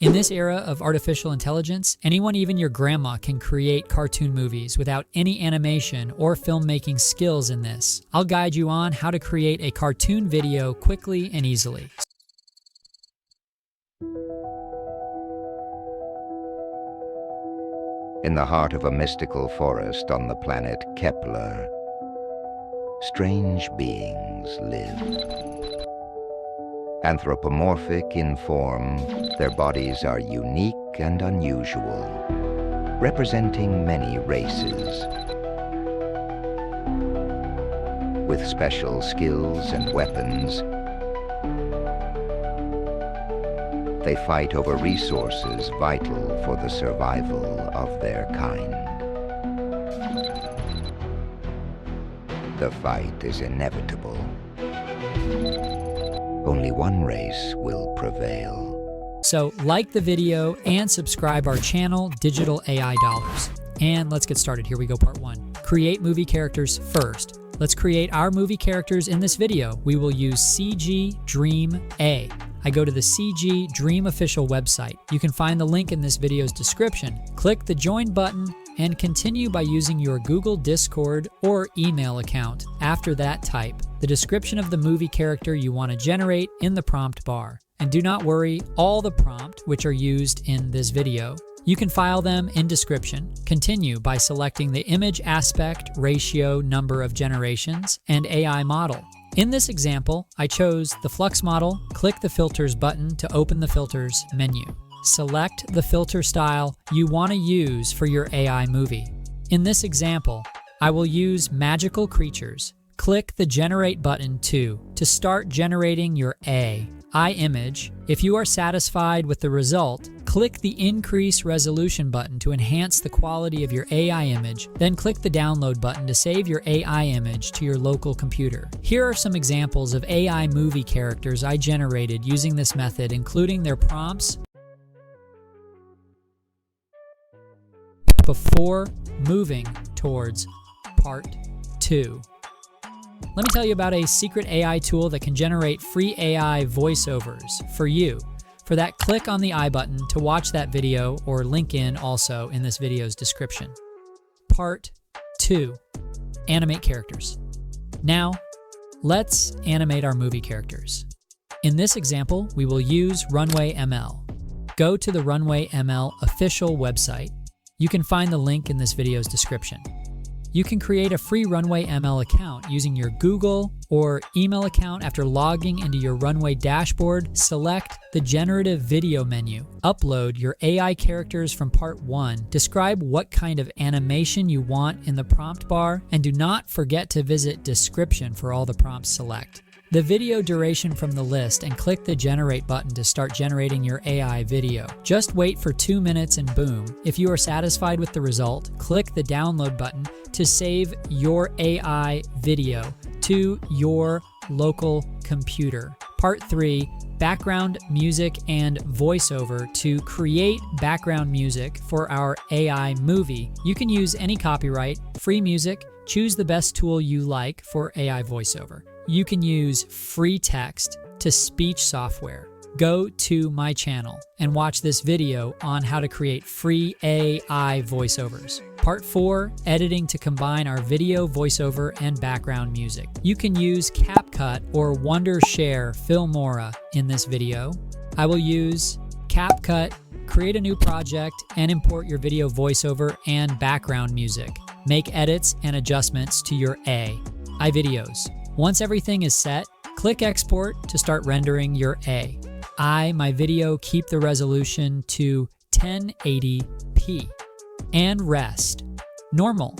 In this era of artificial intelligence, anyone, even your grandma, can create cartoon movies without any animation or filmmaking skills in this. I'll guide you on how to create a cartoon video quickly and easily. In the heart of a mystical forest on the planet Kepler, strange beings live. Anthropomorphic in form, their bodies are unique and unusual, representing many races. With special skills and weapons, they fight over resources vital for the survival of their kind. The fight is inevitable. Only one race will prevail. So like the video and subscribe our channel, Digital AI Dollars. And let's get started. Here we go, part 1. Create movie characters first. Let's create our movie characters in this video. We will use CG Dream A. I go to the CG Dream official website. You can find the link in this video's description. Click the join button and continue by using your Google Discord or email account. After that, type the description of the movie character you want to generate in the prompt bar. And do not worry, all the prompt which are used in this video, you can file them in description. Continue by selecting the image aspect ratio number of generations and AI model. In this example, I chose the flux model. Click the filters button to open the filters menu. Select the filter style you want to use for your AI movie. In this example, I will use magical creatures. Click the generate button to start generating your AI image. If you are satisfied with the result, click the increase resolution button to enhance the quality of your AI image, then click the download button to save your AI image to your local computer. Here are some examples of AI movie characters I generated using this method, including their prompts. Before moving towards part 2. Let me tell you about a secret AI tool that can generate free AI voiceovers for you. For that, click on the I button to watch that video or link in also in this video's description. Part 2. Animate characters. Now, let's animate our movie characters. In this example, we will use Runway ML. Go to the Runway ML official website. You can find the link in this video's description. You can create a free Runway ML account using your Google or email account. After logging into your Runway dashboard, select the generative video menu. Upload your AI characters from part 1. Describe what kind of animation you want in the prompt bar, and do not forget to visit description for all the prompts select the video duration from the list and click the generate button to start generating your AI video. Just wait for 2 minutes and boom. If you are satisfied with the result, click the download button to save your AI video to your local computer. Part 3, background music and voiceover. To create background music for our AI movie, you can use any copyright, free music. Choose the best tool you like for AI voiceover. You can use free text to speech software. Go to my channel and watch this video on how to create free AI voiceovers. Part 4, editing to combine our video, voiceover, and background music. You can use CapCut or Wondershare Filmora in this video. I will use CapCut. Create a new project and import your video, voiceover, and background music. Make edits and adjustments to your AI videos. Once everything is set, click export to start rendering your my video. Keep the resolution to 1080p and rest. Normal.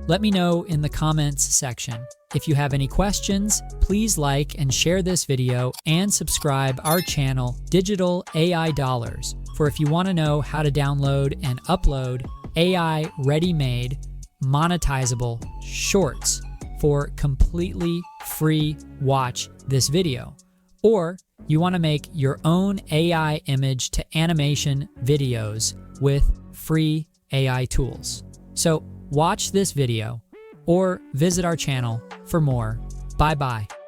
Let me know in the comments section. If you have any questions, please like and share this video and subscribe our channel, Digital AI Dollars, for if you want to know how to download and upload AI ready-made monetizable shorts for completely free. Watch this video. Or you want to make your own AI image to animation videos with free AI tools. So watch this video or visit our channel for more. Bye-bye.